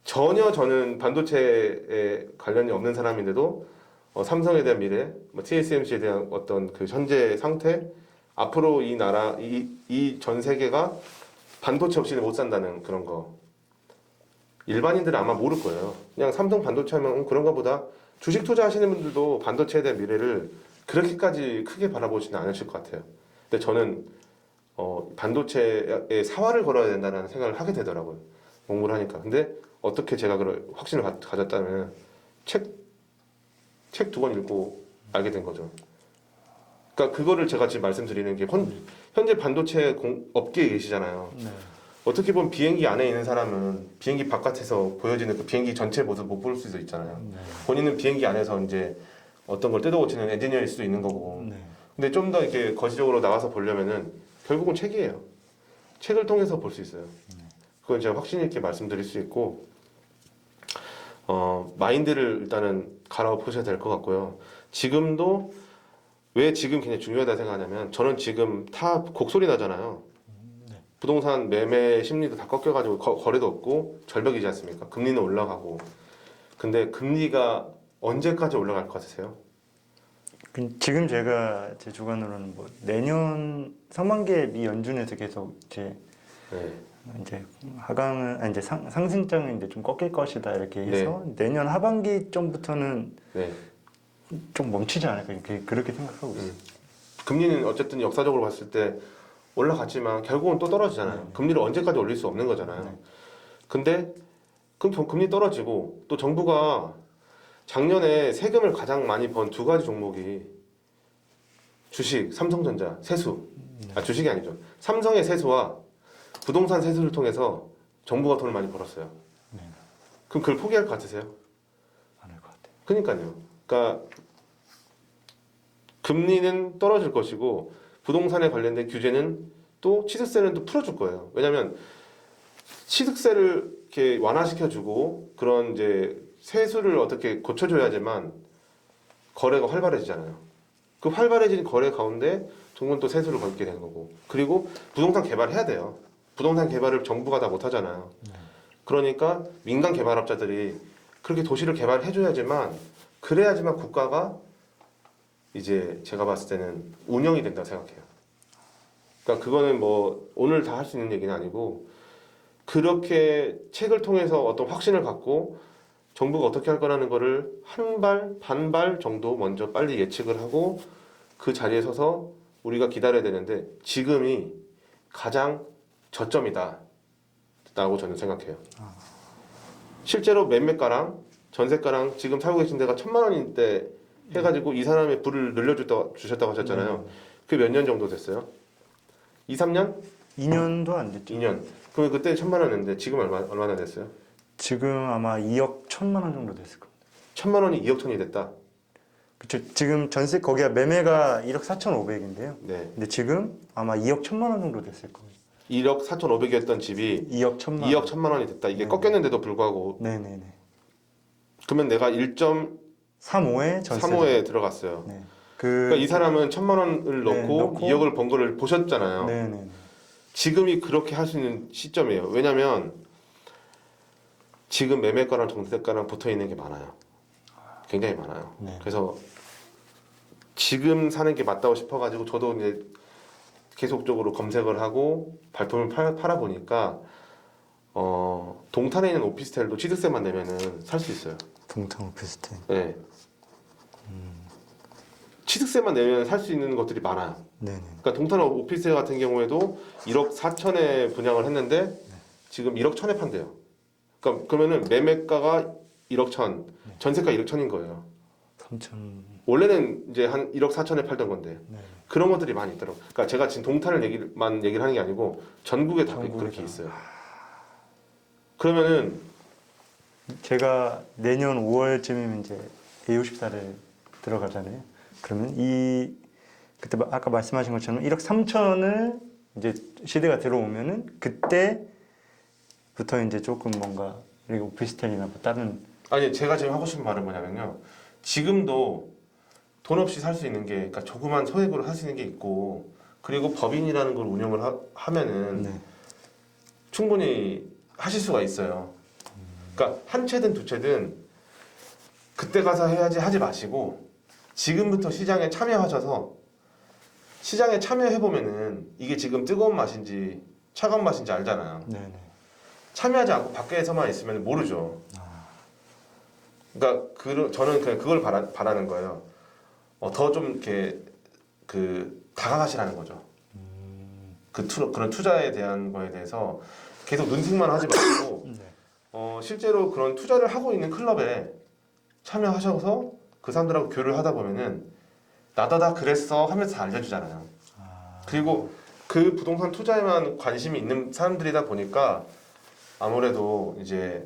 전혀 저는 반도체에 관련이 없는 사람인데도 삼성에 대한 미래, 뭐 TSMC에 대한 어떤 그 현재 상태, 앞으로 이 나라, 이 전 세계가 반도체 없이는 못 산다는 그런 거. 일반인들은 아마 모를 거예요. 그냥 삼성 반도체 하면 그런가 보다. 주식 투자하시는 분들도 반도체에 대한 미래를 그렇게까지 크게 바라보지는 않으실 것 같아요. 근데 저는 반도체에 사활을 걸어야 된다는 생각을 하게 되더라고요. 공부를 하니까. 근데 어떻게 제가 그런 확신을 가졌다면 책 두 권 읽고 알게 된 거죠. 그러니까 그거를 제가 지금 말씀드리는 게 현재 반도체 업계에 계시잖아요. 네. 어떻게 보면 비행기 안에 있는 사람은 비행기 바깥에서 보여지는 그 비행기 전체 모습 못 볼 수도 있잖아요. 네. 본인은 비행기 안에서 이제 어떤 걸 뜯어고치는 엔지니어일 수도 있는 거고. 네. 근데 좀 더 이렇게 거시적으로 나가서 보려면은 결국은 책이에요. 책을 통해서 볼 수 있어요. 그건 제가 확신 있게 말씀드릴 수 있고, 마인드를 일단은 갈아엎으셔야 될 것 같고요. 지금도 왜 지금 굉장히 중요하다 생각하냐면, 저는 지금 다 곡소리 나잖아요. 네. 부동산 매매 심리도 다 꺾여가지고 거래도 없고 절벽이지 않습니까? 금리는 올라가고. 근데 금리가 언제까지 올라갈 것 같으세요? 지금 제가 제 주관으로는 뭐 내년 상반기에 미 연준에서 계속 네. 이제 하강은 이제 상승장은 이제 좀 꺾일 것이다 이렇게 해서 내년 하반기쯤부터는 네. 좀 멈추지 않을까 그렇게 생각하고 있어요. 금리는 어쨌든 역사적으로 봤을 때 올라갔지만 결국은 또 떨어지잖아요. 금리를 언제까지 올릴 수 없는 거잖아요. 네. 근데 그럼 금리 떨어지고 또 정부가 작년에 세금을 가장 많이 번 두 가지 종목이 주식, 삼성전자, 세수. 주식이 아니죠. 삼성의 세수와 부동산 세수를 통해서 정부가 돈을 많이 벌었어요. 네. 그럼 그걸 포기할 것 같으세요? 안 할 것 같아요. 그러니까요. 그러니까 금리는 떨어질 것이고 부동산에 관련된 규제는 또 취득세는 또 풀어줄 거예요. 왜냐하면 취득세를 이렇게 완화시켜주고 그런 이제 세수를 어떻게 고쳐줘야지만 거래가 활발해지잖아요. 그 활발해진 거래 가운데 정부는 또 세수를 걸게 되는 거고. 그리고 부동산 개발해야 돼요. 부동산 개발을 정부가 다 못하잖아요. 그러니까 민간 개발업자들이 그렇게 도시를 개발해줘야지만 그래야지만 국가가 이제 제가 봤을 때는 운영이 된다고 생각해요. 그러니까 그거는 뭐 오늘 다 할 수 있는 얘기는 아니고 그렇게 책을 통해서 어떤 확신을 갖고 정부가 어떻게 할 거라는 거를 한 발, 반발 정도 먼저 빨리 예측을 하고 그 자리에 서서 우리가 기다려야 되는데 지금이 가장 저점이다 라고 저는 생각해요. 실제로 매매가랑 전세가랑 지금 살고 계신 데가 1,000만 원인데 해가지고 이 사람의 불을 늘려주셨다고 하셨잖아요. 그게 몇 년 정도 됐어요? 2, 3년? 2년도 안 됐죠. 2년. 그러면 그때 1,000만 원인데 지금 얼마나 됐어요? 지금 아마 2억 1천만 원 정도 됐을 겁니다. 1,000만 원이 2억 천이 됐다. 그렇죠. 지금 전세 거기가 매매가 1억 4,500인데요. 네. 근데 지금 아마 2억 1천만 원 정도 됐을 거예요. 1억 4,500이었던 집이 2억 1천만 2억 원. 1,000만 원이 됐다. 이게 네. 꺾였는데도 불구하고 네네네. 그러면 내가 3호에 전세. 1.35에 들어갔어요. 네. 그러니까 이 사람은 1,000만 원을 네, 넣고 넣고 2억을 번 거를 보셨잖아요. 네네. 지금이 그렇게 할 수 있는 시점이에요. 왜냐하면 지금 매매가랑 전세가랑 붙어 있는 게 많아요. 굉장히 많아요. 네. 그래서 지금 사는 게 맞다고 싶어가지고 저도 이제 계속적으로 검색을 하고 발품을 팔아 보니까 동탄에 있는 오피스텔도 취득세만 내면은 살 수 있어요. 동탄 오피스텔. 네. 취득세만 내면 살 수 있는 것들이 많아요. 네네. 그러니까 동탄 오피스텔 같은 경우에도 1억 4천에 분양을 했는데 지금 1억 1천에 판대요. 그러니까 그러면은 매매가가 1억 1천, 전세가 1억 1천인 거예요. 3천. 원래는 이제 한 1억 4천에 팔던 건데 네. 그런 것들이 많이 있더라고요. 그러니까 제가 지금 동탄을 얘기를 하는 게 아니고 전국에 다 전국에 그렇게 다. 있어요. 그러면은 제가 내년 5월쯤이면 이제 A54를 들어가잖아요. 그러면 그때 아까 말씀하신 것처럼 1억 3천을 이제 시대가 들어오면은 그때부터 이제 조금 뭔가 그리고 오피스텔이나 뭐 다른 아니 제가 지금 하고 싶은 말은 뭐냐면요. 지금도 돈 없이 살 수 있는 게, 그러니까 조그만 소액으로 할 수 있는 게 있고, 그리고 법인이라는 걸 운영을 하면은 네. 충분히 하실 수가 있어요. 그러니까 한 채든 두 채든 그때 가서 해야지 하지 마시고 지금부터 시장에 참여하셔서 시장에 참여해 보면은 이게 지금 뜨거운 맛인지 차가운 맛인지 알잖아요. 네네. 참여하지 않고 밖에서만 있으면 모르죠. 그러니까 저는 그냥 그걸 바라는 거예요. 더 좀 이렇게 다가가시라는 거죠. 그런 투자에 대한 거에 대해서 계속 눈팅만 하지 말고 네. 실제로 그런 투자를 하고 있는 클럽에 참여하셔서 그 사람들하고 교류를 하다 보면은 나도 다 그랬어 하면서 다 알려주잖아요. 그리고 그 부동산 투자에만 관심이 있는 사람들이다 보니까 아무래도 이제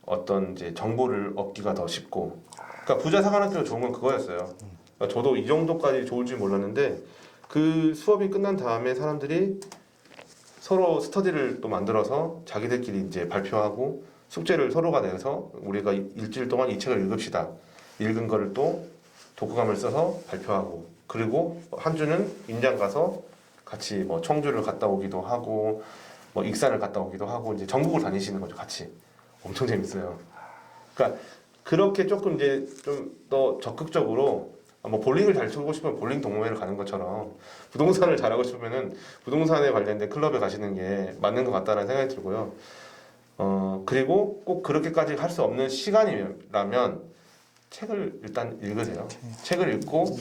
어떤 이제 정보를 얻기가 더 쉽고, 그러니까 부자 사관학교 좋은 건 그거였어요. 그러니까 저도 이 정도까지 좋을 줄 몰랐는데 그 수업이 끝난 다음에 사람들이 서로 스터디를 또 만들어서 자기들끼리 이제 발표하고 숙제를 서로가 내서 우리가 일주일 동안 이 책을 읽읍시다. 읽은 거를 또 독후감을 써서 발표하고, 그리고 한 주는 인장 가서 같이 뭐 청주를 갔다 오기도 하고 뭐 익산을 갔다 오기도 하고 이제 전국을 다니시는 거죠, 같이. 엄청 재밌어요. 그러니까 그렇게 조금 이제 좀 더 적극적으로 뭐 볼링을 잘 치고 싶으면 볼링 동호회를 가는 것처럼 부동산을 잘하고 싶으면은 부동산에 관련된 클럽에 가시는 게 맞는 것 같다는 생각이 들고요. 그리고 꼭 그렇게까지 할 수 없는 시간이라면 책을 일단 읽으세요. 책을 읽고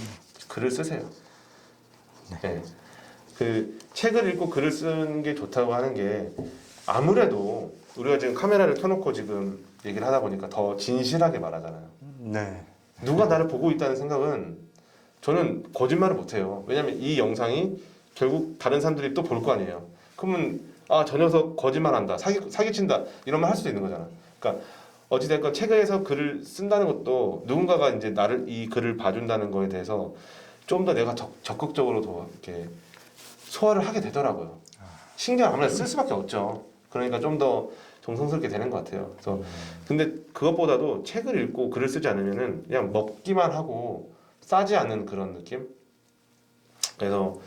글을 쓰세요. 네. 그 책을 읽고 글을 쓰는 게 좋다고 하는 게 아무래도 우리가 지금 카메라를 켜놓고 지금 얘기를 하다 보니까 더 진실하게 말하잖아요. 네. 누가 나를 보고 있다는 생각은 저는 거짓말을 못해요. 왜냐면 이 영상이 결국 다른 사람들이 또 볼 거 아니에요. 그러면 저 녀석 거짓말한다, 사기친다 이런 말 할 수도 있는 거잖아. 그러니까 어찌됐건 책에서 글을 쓴다는 것도 누군가가 이제 이 글을 봐준다는 거에 대해서 좀 더 내가 적극적으로 더 이렇게 소화를 하게 되더라고요. 신경 아무래도 쓸 수밖에 없죠. 그러니까 좀 더 정성스럽게 되는 것 같아요. 그래서 근데 그것보다도 책을 읽고 글을 쓰지 않으면은 그냥 먹기만 하고 싸지 않는 그런 느낌. 그래서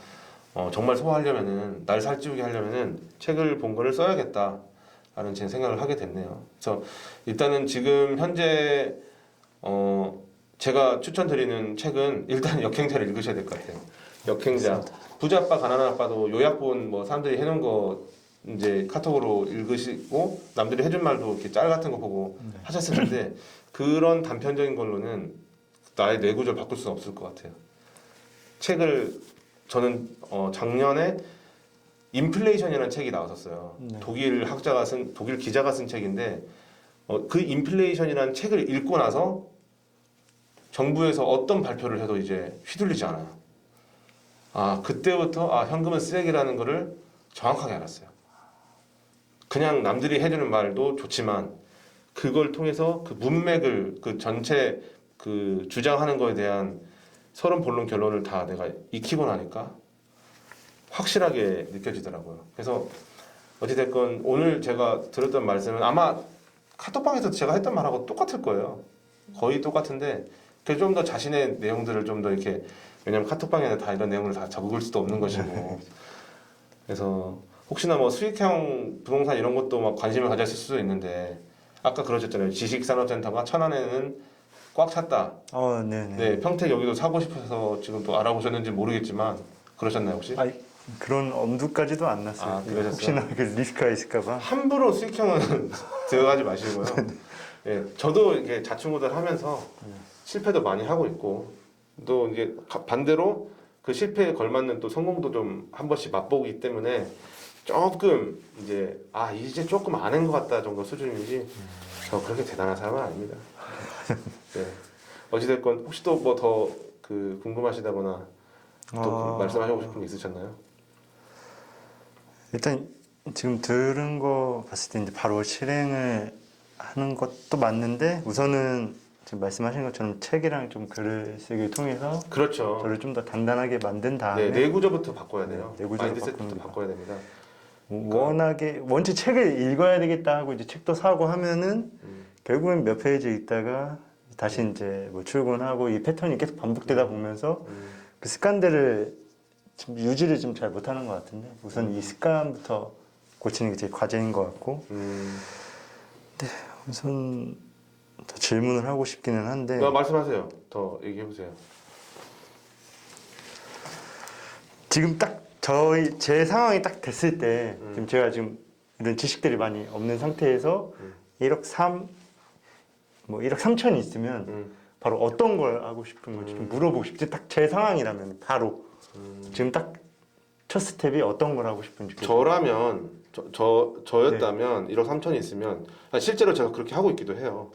정말 소화하려면은 날 살찌우게 하려면은 책을 본 거를 써야겠다라는 제 생각을 하게 됐네요. 그래서 일단은 지금 현재 제가 추천드리는 책은 일단 역행자를 읽으셔야 될 것 같아요. 역행자. 부자 아빠 가난한 아빠도 요약본 뭐 사람들이 해놓은 거 이제 카톡으로 읽으시고 남들이 해준 말도 이렇게 짤 같은 거 보고 하셨을 텐데 그런 단편적인 걸로는 나의 뇌 구조를 바꿀 수는 없을 것 같아요. 책을 저는 작년에 인플레이션이라는 책이 나왔었어요. 네. 독일 기자가 쓴 책인데 그 인플레이션이라는 책을 읽고 나서 정부에서 어떤 발표를 해도 이제 휘둘리지 않아요. 그때부터 현금은 쓰레기라는 거를 정확하게 알았어요. 그냥 남들이 해주는 말도 좋지만 그걸 통해서 그 문맥을 그 전체 그 주장하는 거에 대한 서론 본론 결론을 다 내가 익히고 나니까 확실하게 느껴지더라고요. 그래서 어찌됐건 오늘 제가 들었던 말씀은 아마 카톡방에서 제가 했던 말하고 똑같을 거예요. 거의 똑같은데 좀 더 자신의 내용들을 좀 더 이렇게, 왜냐면 카톡방에는 다 이런 내용을 다 적을 수도 없는 것이고 그래서 혹시나 뭐 수익형 부동산 이런 것도 막 관심을 가졌을 수도 있는데 아까 그러셨잖아요. 지식산업센터가 천안에는 꽉 찼다. 네네. 네, 평택 여기도 사고 싶어서 지금 또 알아보셨는지 모르겠지만 그러셨나요 혹시? 그런 엄두까지도 안 났어요. 그러셨어요? 혹시나 그 리스크가 있을까봐. 함부로 수익형은 들어가지 마시고요. 예, 저도 이게 자충우돌 하면서 실패도 많이 하고 있고 또 이제 반대로 그 실패에 걸맞는 또 성공도 좀 한 번씩 맛보기 때문에 조금 이제 조금 아는 것 같다 정도 수준이지 저 그렇게 대단한 사람은 아닙니다. 네. 어찌됐건 혹시 또 뭐 더 궁금하시다거나 또 말씀하시고 싶은 게 있으셨나요? 일단 지금 들은 거 봤을 때 이제 바로 실행을 하는 것도 맞는데 우선은 지금 말씀하신 것처럼 책이랑 좀 글을 쓰기를 통해서 그렇죠. 저를 좀 더 단단하게 만든 다음에 네, 내구조부터 바꿔야 돼요. 내구조를 마인드셋부터 바꿔야 됩니다. 워낙에 원체 책을 읽어야 되겠다 하고 이제 책도 사고 하면은 결국엔 몇 페이지 읽다가 다시 이제 뭐 출근하고 이 패턴이 계속 반복되다 보면서 그 습관들을 지금 유지를 좀 잘 못하는 것 같은데 우선 이 습관부터 고치는 게 제일 과제인 것 같고 우선 더 질문을 하고 싶기는 한데 말씀하세요. 더 얘기해 보세요. 지금 딱 제 상황이 딱 됐을 때 지금 제가 지금 이런 지식들이 많이 없는 상태에서 1억 3 뭐 1억 3천이 있으면 바로 어떤 걸 하고 싶은 건지 좀 물어보고 싶지. 딱 제 상황이라면 바로 지금 딱 첫 스텝이 어떤 걸 하고 싶은지. 저라면 저였다면 1억 3천이 있으면 실제로 제가 그렇게 하고 있기도 해요.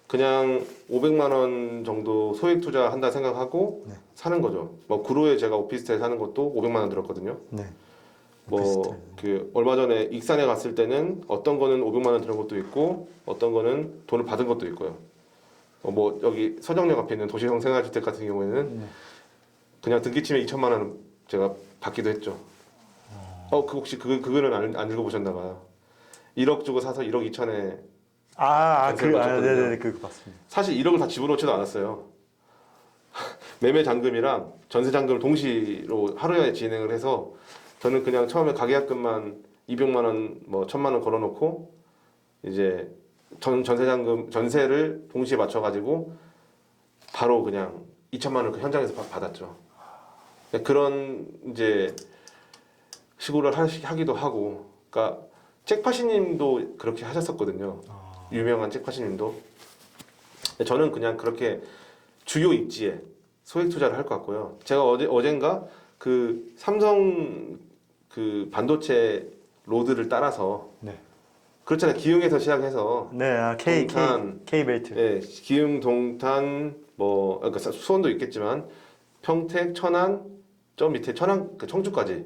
그냥 500만 원 정도 소액 투자한다 생각하고 네. 사는 거죠. 뭐 구로에 제가 오피스텔 사는 것도 500만 원 들었거든요. 네. 뭐 그 얼마 전에 익산에 갔을 때는 어떤 거는 500만 원 들은 것도 있고 어떤 거는 돈을 받은 것도 있고요. 뭐 여기 서정역 앞에 있는 도시형 생활주택 같은 경우에는 그냥 등기 치면 2천만 원 제가 받기도 했죠. 그 혹시 그거는 안 읽어보셨나 봐요. 1억 주고 사서 1억 2천에 네네, 그거 봤습니다. 사실 1억을 다 집어넣지도 않았어요. 매매 잔금이랑 전세 잔금을 동시로 하루에 진행을 해서 저는 그냥 처음에 가계약금만 200만 원, 뭐 1000만 원 걸어놓고 이제 전세 잔금 전세를 동시에 맞춰가지고 바로 그냥 2천만 원을 그 현장에서 받았죠. 그런 이제 시구를 하기도 하고, 그러니까 잭파시님도 그렇게 하셨었거든요. 유명한 잭파시님도. 저는 그냥 그렇게 주요 입지에 소액 투자를 할 것 같고요. 제가 어젠가 그 삼성 그 반도체 로드를 따라서 네. 그렇잖아요. 기흥에서 시작해서 K벨트. 네, 기흥, 동탄, 뭐 그러니까 수원도 있겠지만 평택, 천안, 저 밑에 천안, 그 청주까지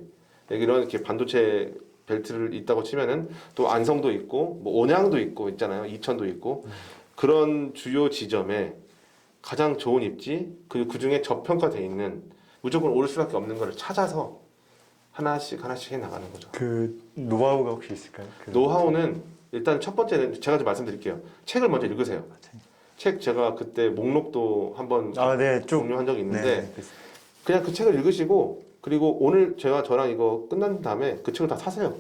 이런 반도체 벨트를 있다고 치면은 또 안성도 있고 뭐 온양도 있고 있잖아요. 이천도 있고 그런 주요 지점에 가장 좋은 입지 그 중에 저평가돼 있는 무조건 오를 수밖에 없는 거를 찾아서 하나씩 해 나가는 거죠. 그 노하우가 혹시 있을까요? 노하우는 일단 첫 번째는 제가 좀 말씀드릴게요. 책을 먼저 읽으세요. 책 제가 그때 목록도 한번 공유한 적이 있는데 그냥 그 책을 읽으시고 그리고 오늘 저랑 이거 끝난 다음에 그 책을 다 사세요.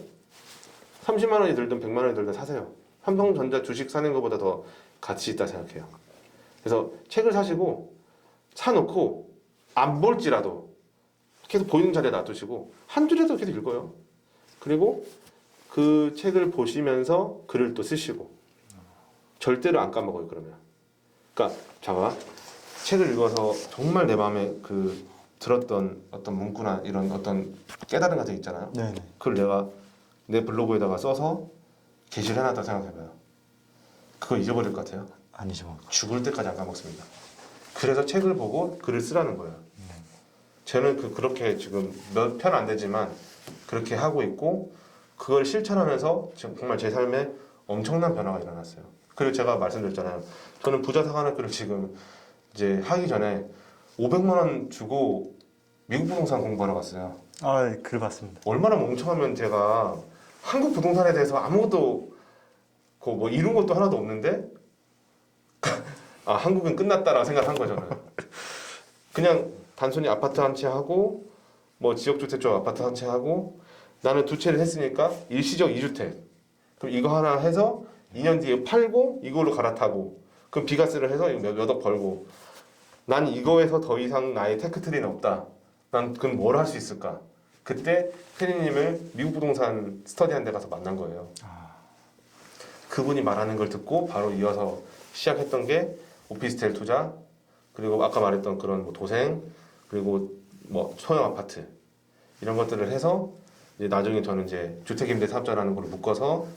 30만 원이 들든 100만 원이 들든 사세요. 삼성전자 주식 사는 것보다 더 가치 있다 생각해요. 그래서 책을 사시고 사놓고 안 볼지라도 계속 보이는 자리에 놔두시고 한 줄에도 계속 읽어요. 그리고 그 책을 보시면서 글을 또 쓰시고 절대로 안 까먹어요. 그러면 그러니까 제가 책을 읽어서 정말 내 마음에 그 들었던 어떤 문구나 이런 어떤 깨달음 같은 게 있잖아요. 네네. 그걸 내가 내 블로그에다가 써서 게시를 해놨다 생각해봐요. 그거 잊어버릴 것 같아요? 아니죠. 죽을 때까지 안 까먹습니다. 그래서 책을 보고 글을 쓰라는 거예요. 저는 그렇게 지금 몇 편 안 되지만 그렇게 하고 있고 그걸 실천하면서 지금 정말 제 삶에 엄청난 변화가 일어났어요. 그리고 제가 말씀드렸잖아요. 저는 부자 상한학교를 지금 이제 하기 전에 500만 원 주고 미국 부동산 공부하러 갔어요. 글 봤습니다. 얼마나 멍청하면 제가 한국 부동산에 대해서 아무것도 뭐 이룬 것도 하나도 없는데 한국은 끝났다라고 생각한 거죠. 저는. 그냥 단순히 아파트 한 채 하고 뭐 지역주택 쪽 아파트 한 채 하고 나는 두 채를 했으니까 일시적 2주택 그럼 이거 하나 해서 2년 뒤에 팔고 이걸로 갈아타고 그럼 비과세를 해서 몇억 벌고 난 이거에서 더 이상 나의 테크트리는 없다. 난 그럼 뭘 할 수 있을까? 그때 페리님을 미국 부동산 스터디한 데 가서 만난 거예요. 그분이 말하는 걸 듣고 바로 이어서 시작했던 게 오피스텔 투자 그리고 아까 말했던 그런 뭐 도생 그리고 뭐 소형 아파트 이런 것들을 해서 이제 나중에 저는 이제 주택임대사업자라는 걸 묶어서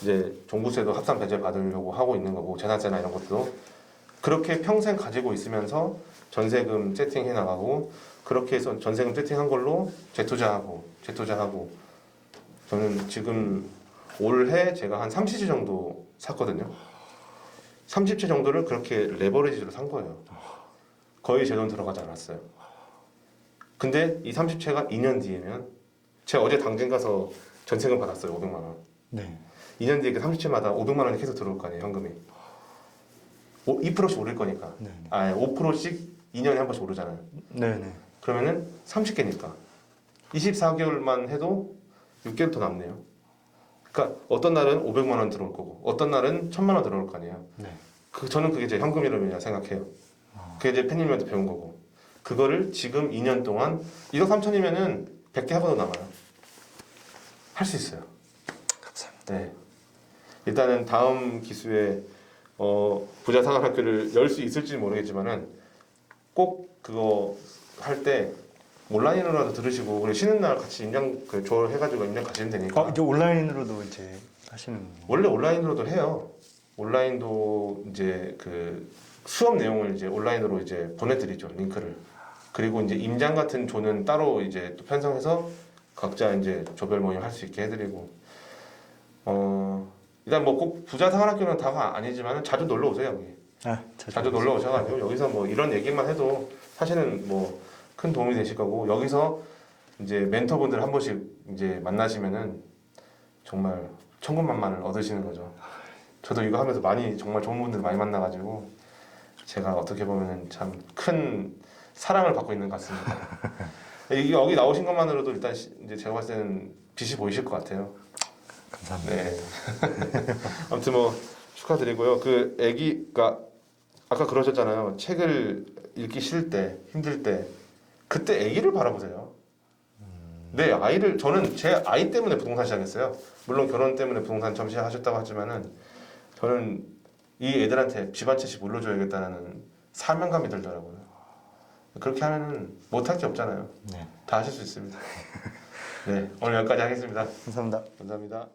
이제 종부세도 합산 배제 받으려고 하고 있는 거고 재산세나 이런 것도 그렇게 평생 가지고 있으면서 전세금 세팅해 나가고 그렇게 해서 전세금 세팅한 걸로 재투자하고 저는 지금 올해 제가 한 30채 정도 샀거든요. 30채 정도를 그렇게 레버리지로 산 거예요. 거의 제 돈 들어가지 않았어요. 근데 이 30채가 2년 뒤에면 제가 어제 당진 가서 전세금 받았어요. 500만 원. 네. 2년 뒤에 그 30채마다 500만 원이 계속 들어올 거 아니에요. 현금이. 2%씩 오를 거니까. 네. 5%씩 2년에 한 번씩 오르잖아요. 네네. 그러면은 30개니까 24개월만 해도 6개월 더 남네요. 그러니까 어떤 날은 500만 원 들어올 거고 어떤 날은 1000만 원 들어올 거 아니에요. 네. 저는 그게 제 현금 흐름이라 생각해요. 그게 이제 팬님한테 배운 거고 그거를 지금 2년 동안 1억 3천이면은 100개 학원도 남아요. 할 수 있어요. 감사합니다. 네. 일단은 다음 기수에 부자 상한학교를 열 수 있을지 모르겠지만은 꼭 그거 할 때 온라인으로라도 들으시고 그리고 쉬는 날 같이 임장 조회해가지고 임장 가시면 되니까. 이제 온라인으로도 이제 하시는 거예요? 원래 온라인으로도 해요. 온라인도 이제 그 수업 내용을 이제 온라인으로 이제 보내드리죠 링크를. 그리고 이제 임장 같은 조는 따로 이제 또 편성해서 각자 이제 조별 모임 할 수 있게 해드리고. 일단 뭐 꼭 부자 상한학교는 다가 아니지만 자주 놀러 오세요 여기. 자주 놀러 오셔가지고 여기서 뭐 이런 얘기만 해도 사실은 뭐 큰 도움이 되실 거고 여기서 이제 멘토분들 한 번씩 이제 만나시면은 정말 천군만마를 얻으시는 거죠. 저도 이거 하면서 많이 정말 좋은 분들 많이 만나가지고 제가 어떻게 보면은 참 큰 사랑을 받고 있는 것 같습니다. 이게 여기 나오신 것만으로도 일단 이제 제가 봤을 때는 빛이 보이실 것 같아요. 감사합니다. 네. 아무튼 뭐 축하드리고요. 그 아기가 아까 그러셨잖아요. 책을 읽기 싫을 때, 힘들 때 그때 아기를 바라보세요. 네, 아이를 저는 제 아이 때문에 부동산 시작했어요. 물론 결혼 때문에 부동산 처음 시작하셨다고 하지만은 저는 이 애들한테 집 한 채씩 물려줘야겠다는 사명감이 들더라고요. 그렇게 하면은 못할 게 없잖아요. 네. 다 하실 수 있습니다. 네, 오늘 여기까지 하겠습니다. 감사합니다. 감사합니다.